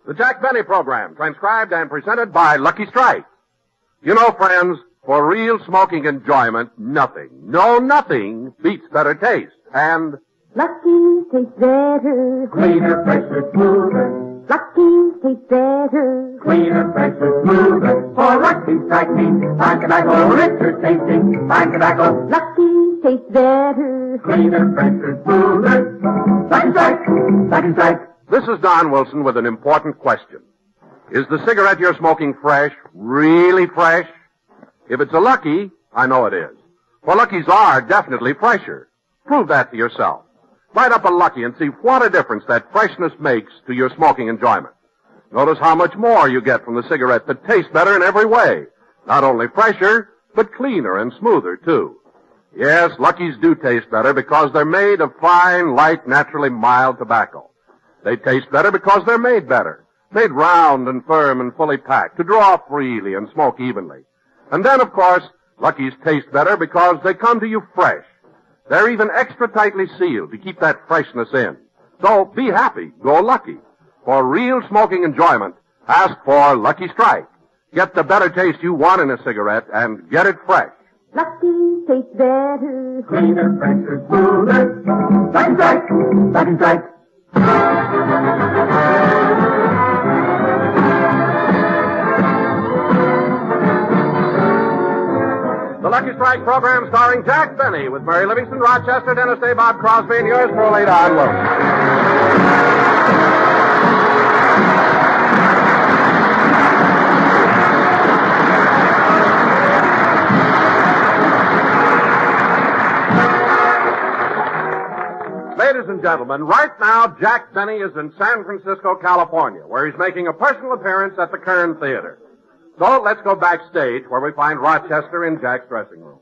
The Jack Benny Program, transcribed and presented by Lucky Strike. You know, friends, for real smoking enjoyment, nothing beats better taste. And Lucky tastes better, cleaner, fresher, smoother. Lucky tastes better, Cleaner, fresher, smoother. For Lucky Strike means fine tobacco, richer tasting, fine tobacco. Lucky tastes better, Cleaner, fresher, smoother. Lucky Strike, Lucky Strike. this is Don Wilson with an important question. Is the cigarette you're smoking fresh, really fresh? If it's a Lucky, I know it is. For Luckies are definitely fresher. Prove that to yourself. Light up a Lucky and see what a difference that freshness makes to your smoking enjoyment. Notice how much more you get from the cigarette that tastes better in every way. Not only fresher, but cleaner and smoother, too. Yes, Luckies do taste better because they're made of fine, light, naturally mild tobacco. They taste better because they're made better. Made round and firm and fully packed to draw freely and smoke evenly. And then, of course, Luckies taste better because they come to you fresh. They're even extra tightly sealed to keep that freshness in. So be happy. Go Lucky. For real smoking enjoyment, ask for Lucky Strike. Get the better taste you want in a cigarette and get it fresh. Lucky tastes better, Cleaner, fresher, smoother. Lucky Strike, Lucky Strike. The Lucky Strike program starring Jack Benny with Mary Livingston, Rochester, Dennis Day, Bob Crosby, and yours truly, Don Wilson. Ladies and gentlemen, right now, Jack Benny is in San Francisco, California, where he's making a personal appearance at the Kern Theater. So let's go backstage where we find Rochester in Jack's dressing room.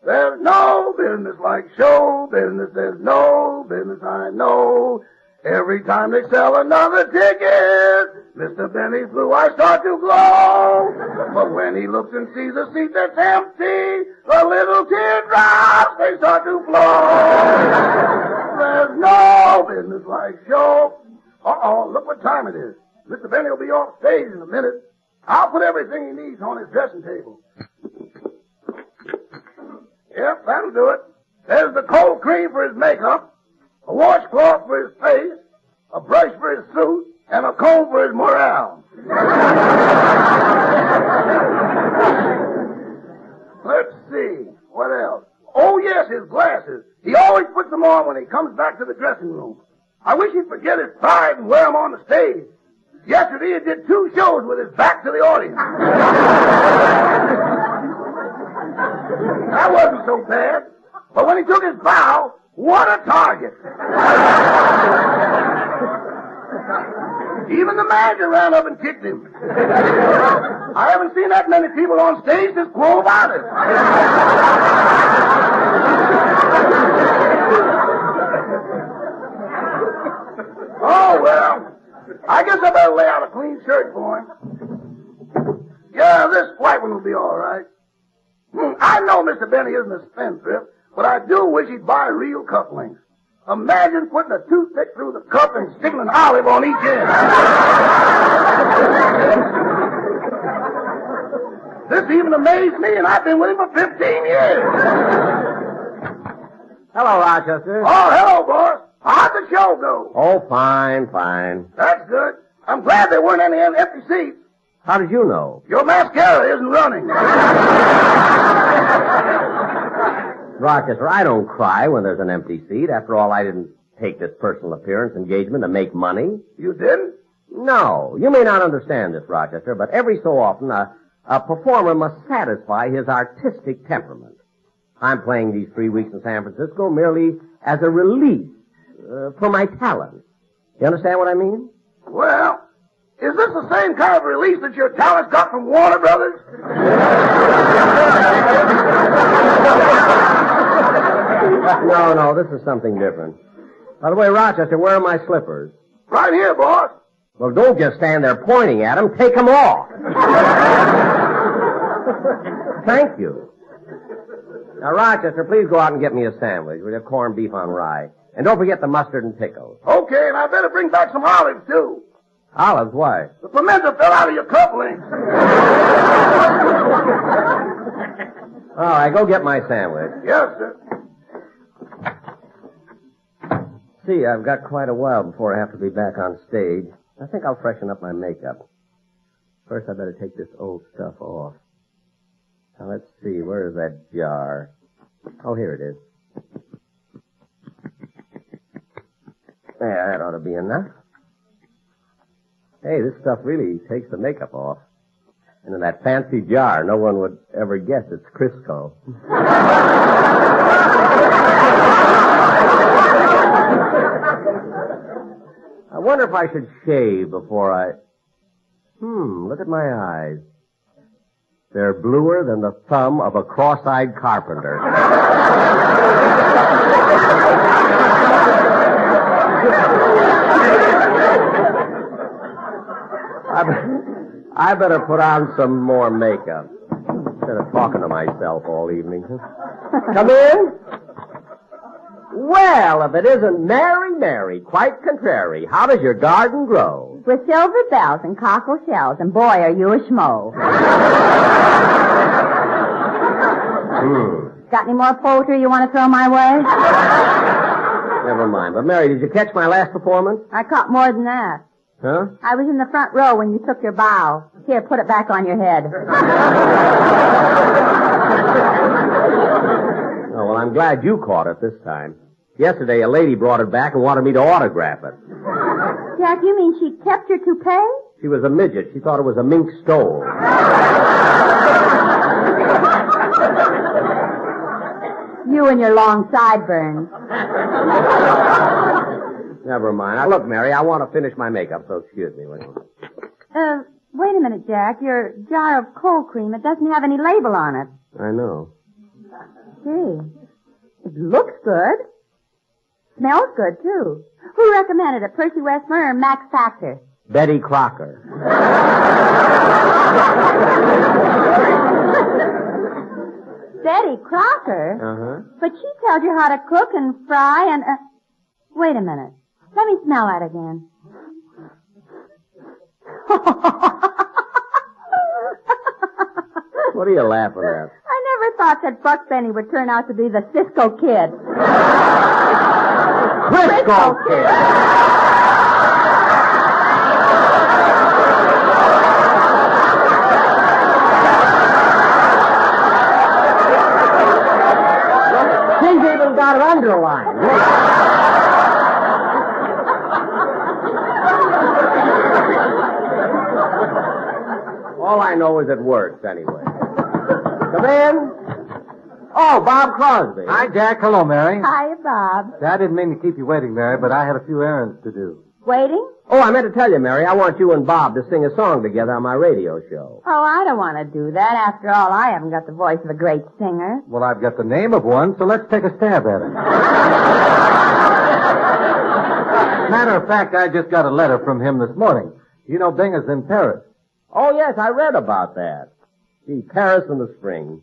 There's no business like show business. There's no business I know. Every time they sell another ticket, Mr. Benny's blue eyes start to glow. But when he looks and sees a seat that's empty, the little teardrops, they start to flow. There's no business like show. Uh-oh, look what time it is. Mr. Benny will be off stage in a minute. I'll put everything he needs on his dressing table. Yep, that'll do it. There's the cold cream for his makeup, a washcloth for his face, a brush for his suit, and a comb for his morale. Let's see, what else? Oh, yes, his glasses. He always puts them on when he comes back to the dressing room. I wish he'd forget his pride and wear them on the stage. Yesterday he did 2 shows with his back to the audience. That wasn't so bad. But when he took his bow, what a target. Even the manager ran up and kicked him. I haven't seen that many people on stage since Quo Vadis. Oh, well, I guess I better lay out a clean shirt for him. Yeah, this white one will be all right. I know Mr. Benny isn't a spendthrift, but I do wish he'd buy real cufflinks. Imagine putting a toothpick through the cuff and sticking an olive on each end. This even amazed me, and I've been with him for 15 years. Hello, Rochester. Oh, hello, boss. How'd the show go? Oh, fine. That's good. I'm glad there weren't any empty seats. How did you know? Your mascara isn't running. Rochester, I don't cry when there's an empty seat. After all, I didn't take this personal appearance engagement to make money. You didn't? No. You may not understand this, Rochester, but every so often a performer must satisfy his artistic temperament. I'm playing these 3 weeks in San Francisco merely as a release for my talent. You understand what I mean? Well, is this the same kind of release that your talent got from Warner Brothers? No, this is something different. By the way, Rochester, where are my slippers? Right here, boss. Well, don't just stand there pointing at them. Take them off. Thank you. Now, Rochester, please go out and get me a sandwich with a corned beef on rye. And don't forget the mustard and pickles. Okay, and I better bring back some olives, too. Olives, why? The pimento fell out of your cufflinks. All right, go get my sandwich. Yes, sir. See, I've got quite a while before I have to be back on stage. I think I'll freshen up my makeup. First, I better take this old stuff off. Now, let's see. Where is that jar? Oh, here it is. There, that ought to be enough. Hey, this stuff really takes the makeup off. And in that fancy jar, no one would ever guess it's Crisco. I wonder if I should shave before I... look at my eyes. They're bluer than the thumb of a cross-eyed carpenter. I better put on some more makeup. Instead of talking to myself all evening. Come in. Well, if it isn't Mary, Mary, quite contrary. How does your garden grow? With silver bells and cockle shells, and boy, are you a schmo. Got any more poetry you want to throw my way? Never mind. But, Mary, did you catch my last performance? I caught more than that. Huh? I was in the front row when you took your bow. Here, put it back on your head. Oh, well, I'm glad you caught it this time. Yesterday, a lady brought it back and wanted me to autograph it. Jack, you mean she kept your toupee? She was a midget. She thought it was a mink stole. You and your long sideburns. Never mind. Now, look, Mary, I want to finish my makeup, so excuse me. Wait a minute, Jack. Your jar of cold cream, it doesn't have any label on it. I know. Gee, it looks good. Smells good, too. Who recommended it, Percy Westmore or Max Factor? Betty Crocker. Betty Crocker? Uh-huh. But she tells you how to cook and fry and... Wait a minute. Let me smell that again. What are you laughing at? I never thought that Buck Benny would turn out to be the Cisco Kid. Crisco Kid! She's even got it underlined. All I know is it works anyway. Come in. Oh, Bob Crosby. Hi, Jack. Hello, Mary. Hiya, Bob. I didn't mean to keep you waiting, Mary, but I had a few errands to do. Waiting? Oh, I meant to tell you, Mary, I want you and Bob to sing a song together on my radio show. Oh, I don't want to do that. After all, I haven't got the voice of a great singer. Well, I've got the name of one, so let's take a stab at it. Matter of fact, I just got a letter from him this morning. You know, Bing is in Paris. Oh, yes, I read about that. Gee, Paris in the spring.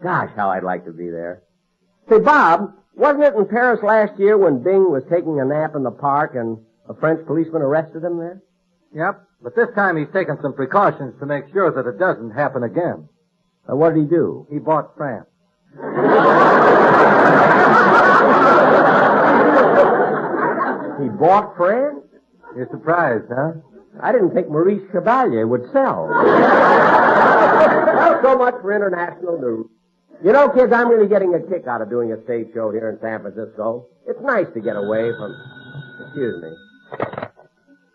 Gosh, how I'd like to be there. Say, Bob, wasn't it in Paris last year when Bing was taking a nap in the park and a French policeman arrested him there? Yep, but this time he's taken some precautions to make sure that it doesn't happen again. What did he do? He bought France. He bought France? You're surprised, huh? I didn't think Maurice Chevalier would sell. Well, so much for international news. You know, kids, I'm really getting a kick out of doing a stage show here in San Francisco. It's nice to get away from... Excuse me.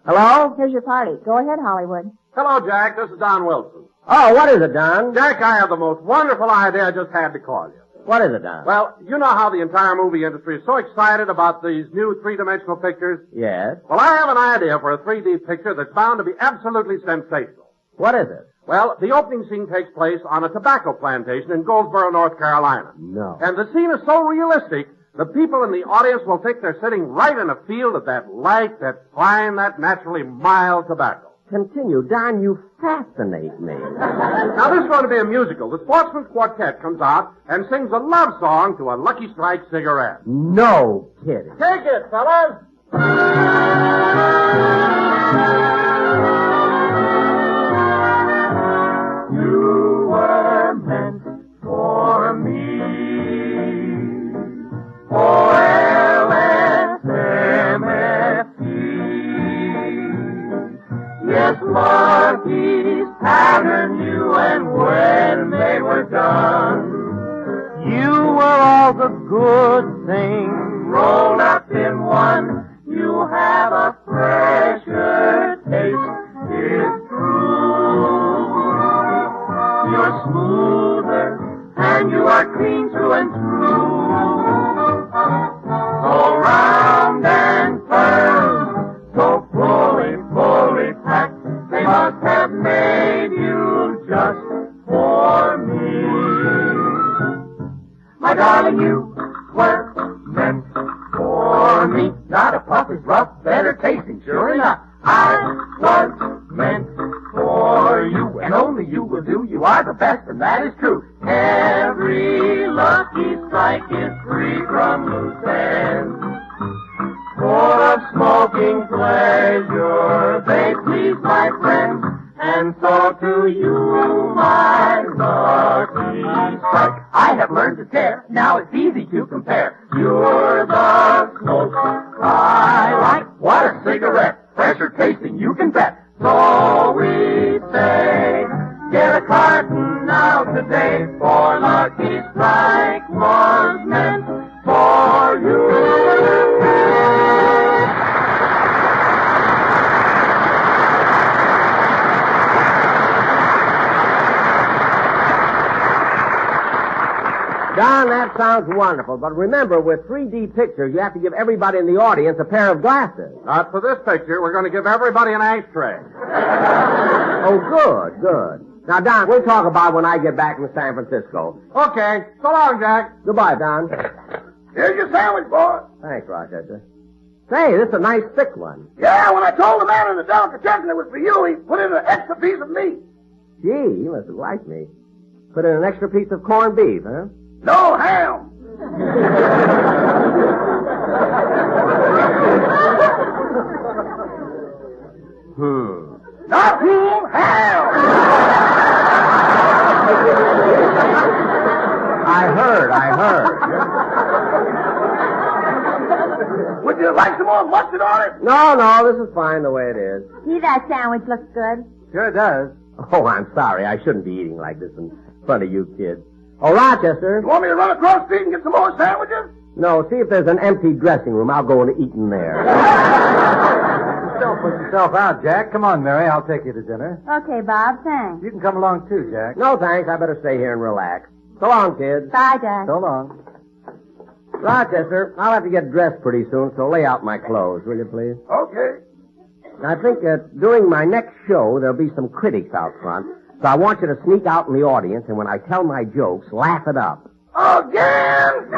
Hello? Here's your party. Go ahead, Hollywood. Hello, Jack. This is Don Wilson. Oh, what is it, Don? Jack, I have the most wonderful idea. I just had to call you. What is it, Don? Well, you know how the entire movie industry is so excited about these new three-dimensional pictures? Yes? Well, I have an idea for a 3D picture that's bound to be absolutely sensational. What is it? Well, the opening scene takes place on a tobacco plantation in Goldsboro, North Carolina. No. And the scene is so realistic, the people in the audience will think they're sitting right in a field of that light, that fine, that naturally mild tobacco. Continue. Don, you fascinate me. Now, this is going to be a musical. The Sportsman's Quartet comes out and sings a love song to a Lucky Strike cigarette. No kidding. Take it, fellas! Yes, monkeys patterned you, and when they were done, you were all the good things rolled up in one. You have a fresher taste, it's true. You're smoother, and you are clean through and through. So round and firm, so fully packed, they must have made you just for me. My darling, you were meant for me. Not a puff is rough, better tasting, sure enough. I was meant for you, and only you will do. You are the best, and that is true. Every lucky strike is free from loose ends. Full of smoking pleasure, they please my friends, and so to you, my lucky strike. I have learned to care, now it's easy to compare. You're the smoke I like. What a cigarette, fresher tasting, you can bet. So we say, get a carton now today, for Lucky Strike was meant for you. Don, that sounds wonderful, but remember, with 3D pictures, you have to give everybody in the audience a pair of glasses. Not for this picture. We're going to give everybody an ashtray. Oh, good. Now, Don, we'll talk about when I get back from San Francisco. Okay. So long, Jack. Goodbye, Don. Here's your sandwich, boy. Thanks, Rochester. Say, this is a nice thick one. Yeah, when I told the man in the delicatessen it was for you, he put in an extra piece of meat. Gee, you must have liked me. Put in an extra piece of corned beef, huh? No ham. Not who, ham. I heard. Would you like some more mustard on it? No, this is fine the way it is. See, that sandwich looks good. Sure does. Oh, I'm sorry. I shouldn't be eating like this in front of you kids. Oh, Rochester. You want me to run across the street and get some more sandwiches? No, see if there's an empty dressing room. I'll go and eat in there. Don't put yourself out, Jack. Come on, Mary. I'll take you to dinner. Okay, Bob, thanks. You can come along, too, Jack. No, thanks. I better stay here and relax. So long, kids. Bye, Jack. So long. Rochester, I'll have to get dressed pretty soon, so lay out my clothes, will you, please? Okay. I think during my next show, there'll be some critics out front, so I want you to sneak out in the audience, and when I tell my jokes, laugh it up. Again?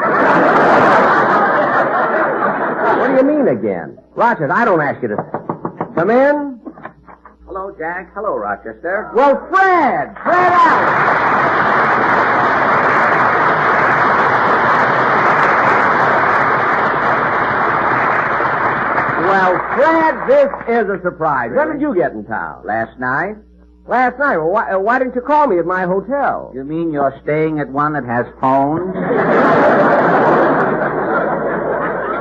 What do you mean, again? Rochester, I don't ask you to... Come in. Hello, Jack. Hello, Rochester. Well, Fred out! Well, Fred, this is a surprise. When did you get in town? Last night? Last night. Well, why didn't you call me at my hotel? You mean you're staying at one that has phones?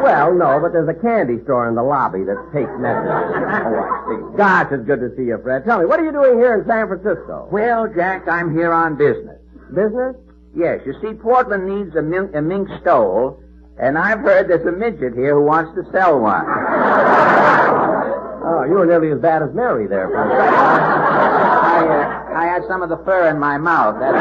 Well, no, but there's a candy store in the lobby that takes messages. Oh, I see. Gosh, it's good to see you, Fred. Tell me, what are you doing here in San Francisco? Well, Jack, I'm here on business. Business? Yes, you see, Portland needs a mink stole, and I've heard there's a midget here who wants to sell one. Oh, you were nearly as bad as Mary there, Fred. I had some of the fur in my mouth. That's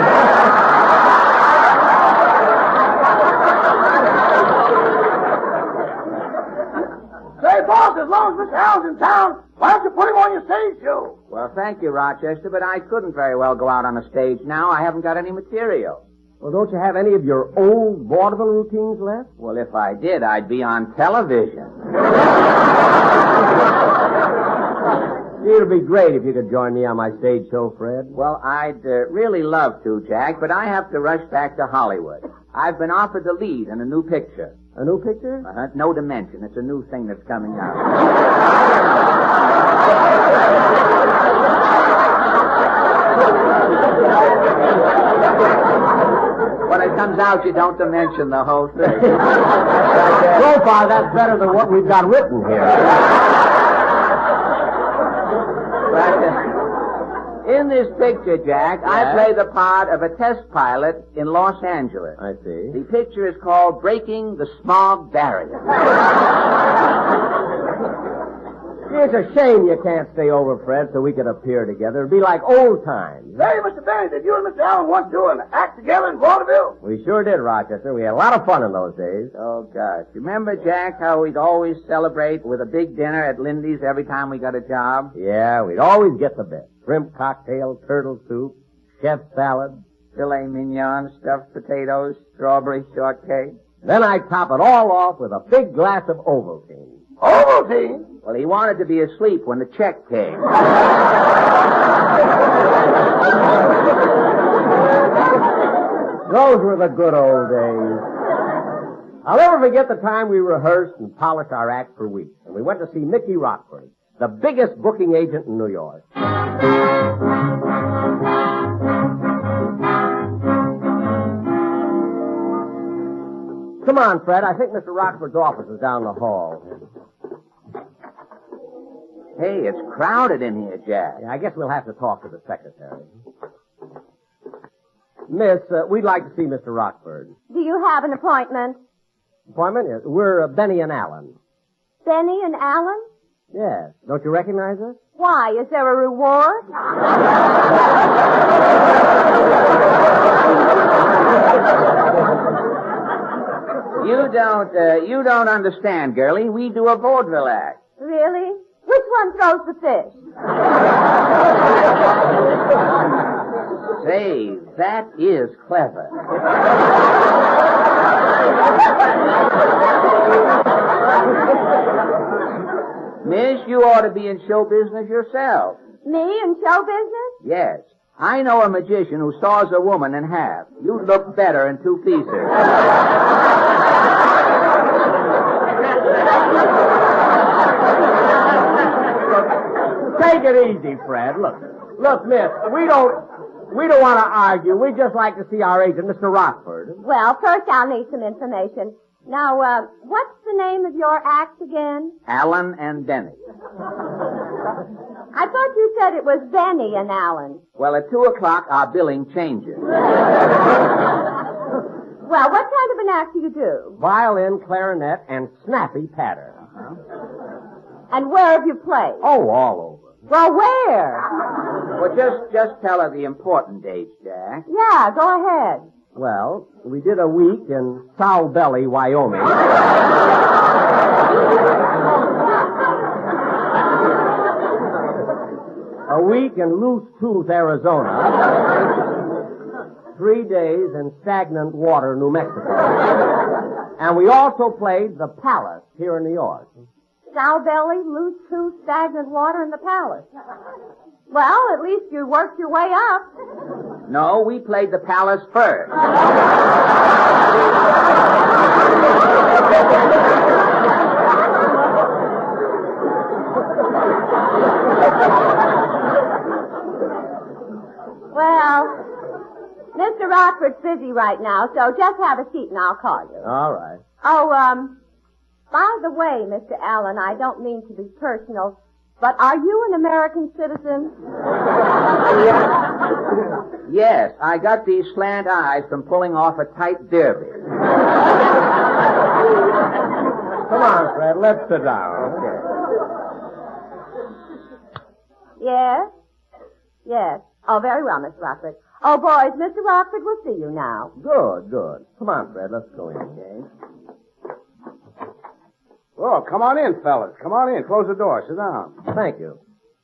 Say, boss, as long as Mr. Al's in town, why don't you put him on your stage show? Well, thank you, Rochester, but I couldn't very well go out on a stage now. I haven't got any material. Well, don't you have any of your old vaudeville routines left? Well, if I did, I'd be on television. It'd be great if you could join me on my stage show, Fred. Well, I'd really love to, Jack, but I have to rush back to Hollywood. I've been offered the lead in a new picture. A new picture? No Dimension. It's a new thing that's coming out. When it comes out, you don't mention the whole thing. So far, that's better than what we've got written here. But In this picture, Jack, I play the part of a test pilot in Los Angeles. I see. The picture is called Breaking the Smog Barrier. It's a shame you can't stay over, Fred, so we could appear together. It'd be like old times. Say, Mr. Benny, did you and Mr. Allen once do an act together in vaudeville? We sure did, Rochester. We had a lot of fun in those days. Oh, gosh. Remember, Jack, how we'd always celebrate with a big dinner at Lindy's every time we got a job? Yeah, we'd always get the best. Shrimp cocktail, turtle soup, chef salad. Filet mignon, stuffed potatoes, strawberry shortcake. Then I'd top it all off with a big glass of Ovaltine. Ovaltine? Well, he wanted to be asleep when the check came. Those were the good old days. I'll never forget the time we rehearsed and polished our act for weeks. And we went to see Mickey Rockford, the biggest booking agent in New York. Come on, Fred. I think Mr. Rockford's office is down the hall. Hey, it's crowded in here, Jack. Yeah, I guess we'll have to talk to the secretary. Miss, we'd like to see Mr. Rockford. Do you have an appointment? Appointment? Yes. We're Benny and Allen. Benny and Allen? Yes. Don't you recognize us? Why? Is there a reward? You don't understand, girlie. We do a vaudeville act. Really? Which one throws the fish? Say, that is clever. Miss, you ought to be in show business yourself. Me in show business? Yes. I know a magician who saws a woman in half. You'd look better in two pieces. Take it easy, Fred. Look, miss, we don't want to argue. We'd just like to see our agent, Mr. Rockford. Well, first I'll need some information. Now, what's the name of your act again? Allen and Benny. I thought you said it was Benny and Allen. Well, at 2 o'clock, our billing changes. Well, what kind of an act do you do? Violin, clarinet, and snappy patter. And where have you played? Oh, all over. Well, where? Well, just tell her the important dates, Jack. Yeah, go ahead. Well, we did a week in Sow Belly, Wyoming. A week in Loose Tooth, Arizona. 3 days in Stagnant Water, New Mexico. And we also played the Palace here in New York. Sow belly, loose tooth, stagnant water, and the palace. Well, at least you worked your way up. No, we played the Palace first. Well, Mr. Rockford's busy right now, so just have a seat and I'll call you. All right. Oh, by the way, Mr. Allen, I don't mean to be personal, but are you an American citizen? Yes, I got these slant eyes from pulling off a tight derby. Come on, Fred, let's sit down. Yes? Yes. Oh, very well, Mr. Rockford. Oh, boys, Mr. Rockford will see you now. Good. Come on, Fred, let's go in. Okay. Oh, come on in, fellas. Come on in. Close the door. Sit down. Thank you.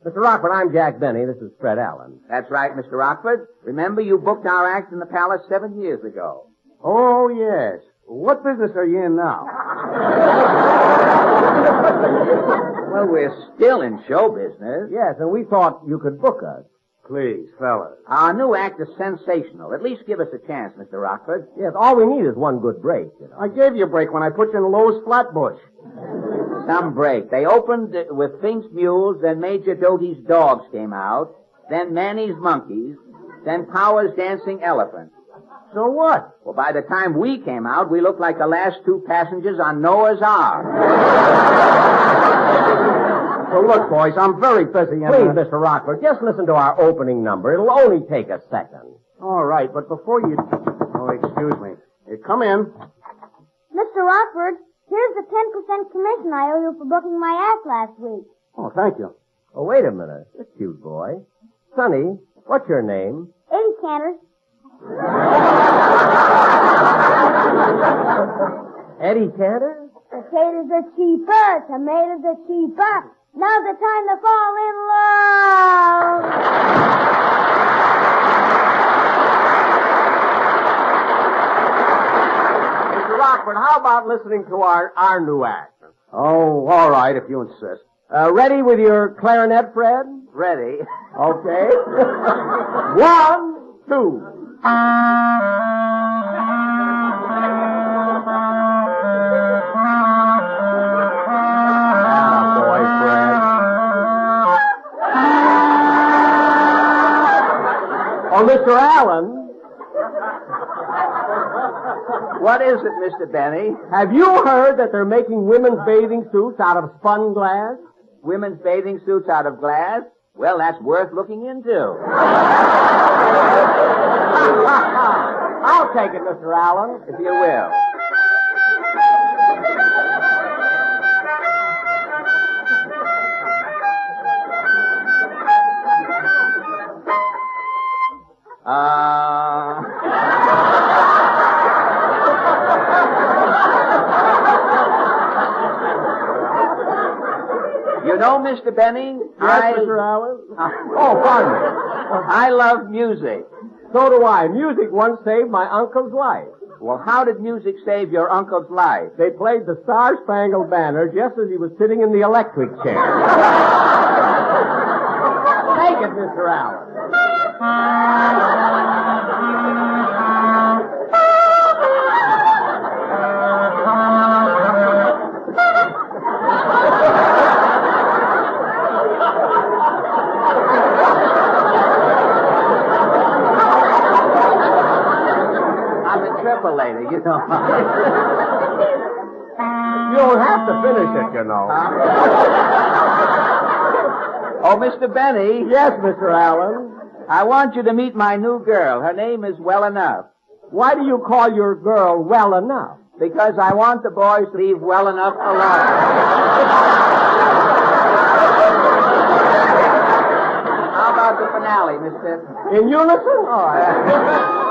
Mr. Rockford, I'm Jack Benny. This is Fred Allen. That's right, Mr. Rockford. Remember, you booked our act in the Palace 7 years ago. Oh, yes. What business are you in now? Well, we're still in show business. Yes, and we thought you could book us. Please, fellas. Our new act is sensational. At least give us a chance, Mr. Rockford. Yes, all we need is one good break, you know. I gave you a break when I put you in Lowe's Flatbush. Some break. They opened with Fink's Mules, then Major Doty's Dogs came out, then Manny's Monkeys, then Power's Dancing Elephant. So what? Well, by the time we came out, we looked like the last two passengers on Noah's Ark. Well, look, boys, I'm very busy. Please, Mr. Rockford, just listen to our opening number. It'll only take a second. All right, but before you... Oh, excuse me. Here, come in. Mr. Rockford, here's the 10% commission I owe you for booking my act last week. Oh, thank you. Oh, wait a minute. This cute boy. Sonny, what's your name? 80 canners. Eddie Cantor? Potatoes are cheaper. Tomatoes are cheaper. Now's the time to fall in love. Mr. Rockford, how about listening to our new act? Oh, all right, if you insist. Ready with your clarinet, Fred? Ready? Okay. 1, 2. Oh, Mr. Allen. What is it, Mr. Benny? Have you heard that they're making women's bathing suits out of spun glass? Women's bathing suits out of glass? Well, that's worth looking into. I'll take it, Mr. Allen. If you will. You know, Mr. Benny, Mr. Allen? Oh, pardon me. I love music. So do I. Music once saved my uncle's life. Well, how did music save your uncle's life? They played the Star-Spangled Banner just as he was sitting in the electric chair. Take it, Mr. Allen. Later, you know. You don't have to finish it, you know. Oh, Mr. Benny. Yes, Mr. Allen. I want you to meet my new girl. Her name is Well Enough. Why do you call your girl Well Enough? Because I want the boys to leave Well Enough alone. How about the finale, mister? In unison? All right.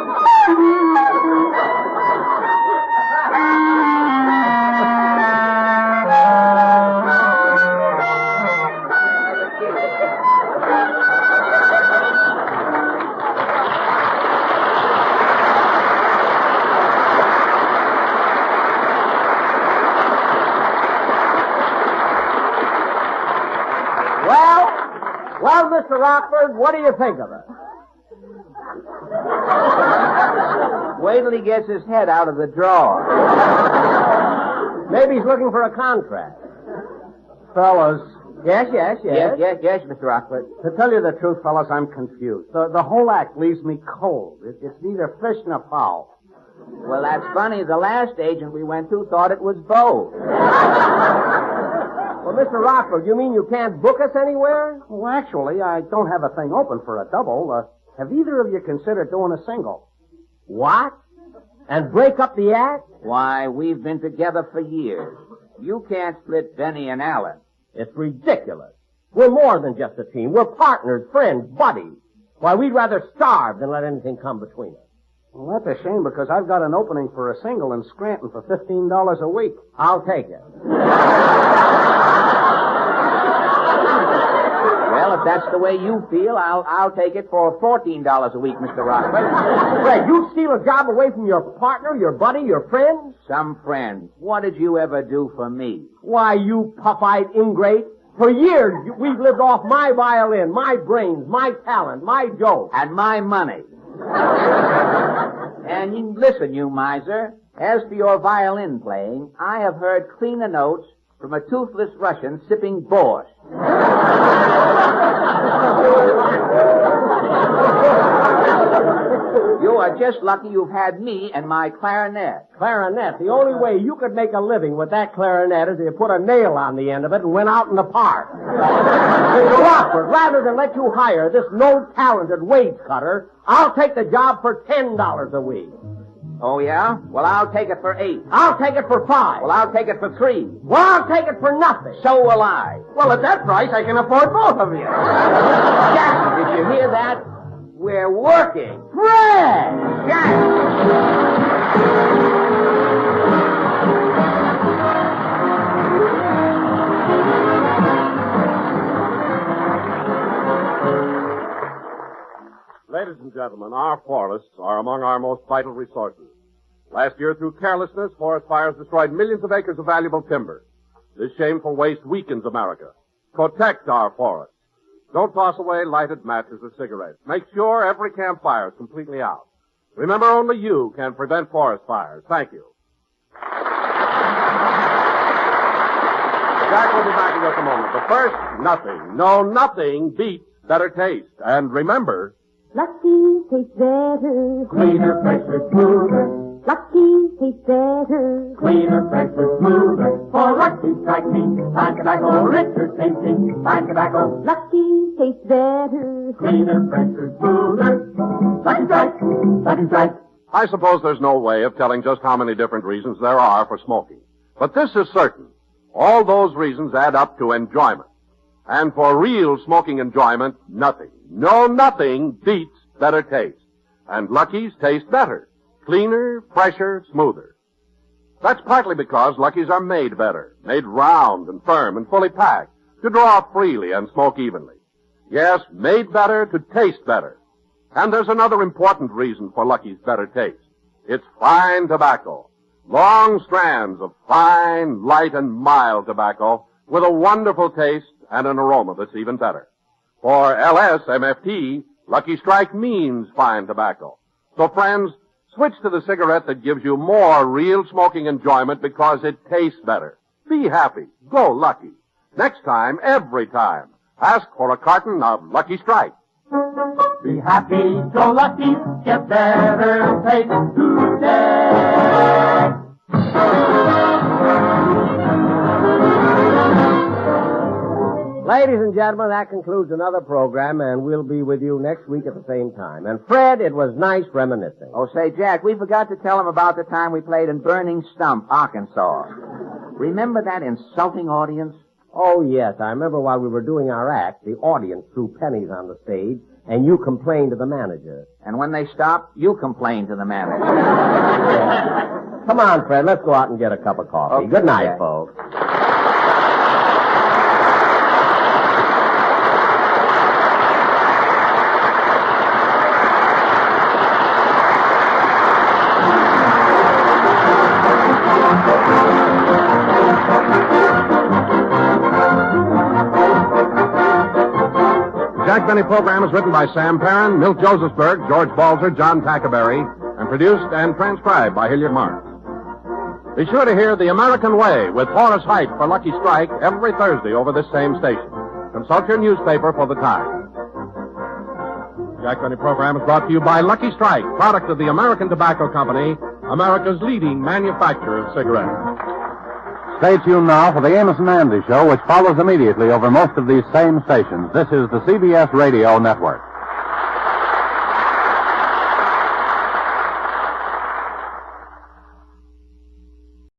Well, Mr. Rockford, what do you think of it? Wait till he gets his head out of the drawer. Maybe he's looking for a contract. Fellas. Yes, Mr. Rockford. To tell you the truth, fellas, I'm confused. The whole act leaves me cold. It's neither fish nor fowl. Well, that's funny. The last agent we went to thought it was both. Well, Mr. Rockford, you mean you can't book us anywhere? Well, actually, I don't have a thing open for a double. Have either of you considered doing a single? What? And break up the act? Why, we've been together for years. You can't split Benny and Allen. It's ridiculous. We're more than just a team. We're partners, friends, buddies. Why, we'd rather starve than let anything come between us. Well, that's a shame because I've got an opening for a single in Scranton for $15 a week. I'll take it. Well, if that's the way you feel, I'll take it for $14 a week, Mr. Rockford. Fred, you steal a job away from your partner, your buddy, your friend? Some friend. What did you ever do for me? Why, you puff-eyed ingrate. For years, we've lived off my violin, my brains, my talent, my joke. And my money. And listen, you miser. As for your violin playing, I have heard cleaner notes from a toothless Russian sipping borscht. You are just lucky you've had me and my clarinet. Clarinet. The only way you could make a living with that clarinet is if you put a nail on the end of it and went out in the park. Mr. Rockford, rather than let you hire this no-talented wage cutter, I'll take the job for $10 a week. Oh, yeah? Well, I'll take it for $8. I'll take it for $5. Well, I'll take it for $3. Well, I'll take it for nothing. So will I. Well, at that price, I can afford both of you. Jack, did you hear that? We're working. Fred! Jack! Ladies and gentlemen, our forests are among our most vital resources. Last year, through carelessness, forest fires destroyed millions of acres of valuable timber. This shameful waste weakens America. Protect our forests. Don't toss away lighted matches or cigarettes. Make sure every campfire is completely out. Remember, only you can prevent forest fires. Thank you. Jack will be back in just a moment. But first, nothing beats better taste. And remember, Lucky tastes better. Cleaner, fresher, smoother. Lucky tastes better. Cleaner, fresher, smoother. For Lucky Strike me. Fine tobacco, richer tasting. Fine tobacco. Lucky tastes better. Cleaner, fresher, smoother. Lucky Strike. Lucky Strike. I suppose there's no way of telling just how many different reasons there are for smoking. But this is certain. All those reasons add up to enjoyment. And for real smoking enjoyment, nothing beats better taste. And Lucky's taste better. Cleaner, fresher, smoother. That's partly because Lucky's are made better. Made round and firm and fully packed. To draw freely and smoke evenly. Yes, made better to taste better. And there's another important reason for Lucky's better taste. It's fine tobacco. Long strands of fine, light, and mild tobacco with a wonderful taste and an aroma that's even better. For LSMFT, Lucky Strike means fine tobacco. So friends, switch to the cigarette that gives you more real smoking enjoyment because it tastes better. Be happy. Go Lucky. Next time, every time, ask for a carton of Lucky Strike. Be happy, go lucky, get better taste today. Ladies and gentlemen, that concludes another program, and we'll be with you next week at the same time. And Fred, it was nice reminiscing. Oh, say, Jack, we forgot to tell him about the time we played in Burning Stump, Arkansas. Remember that insulting audience? Oh, yes. I remember while we were doing our act, the audience threw pennies on the stage, and you complained to the manager. And when they stopped, you complained to the manager. Come on, Fred, let's go out and get a cup of coffee. Okay, Good night, Jack. folks. Jack Benny program is written by Sam Perrin, Milt Josephsberg, George Balzer, John Tackerberry, and produced and transcribed by Hilliard Marks. Be sure to hear The American Way with Horace Height for Lucky Strike every Thursday over this same station. Consult your newspaper for the time. Jack Benny program is brought to you by Lucky Strike, product of the American Tobacco Company, America's leading manufacturer of cigarettes. Stay tuned now for the Amos and Andy Show, which follows immediately over most of these same stations. This is the CBS Radio Network.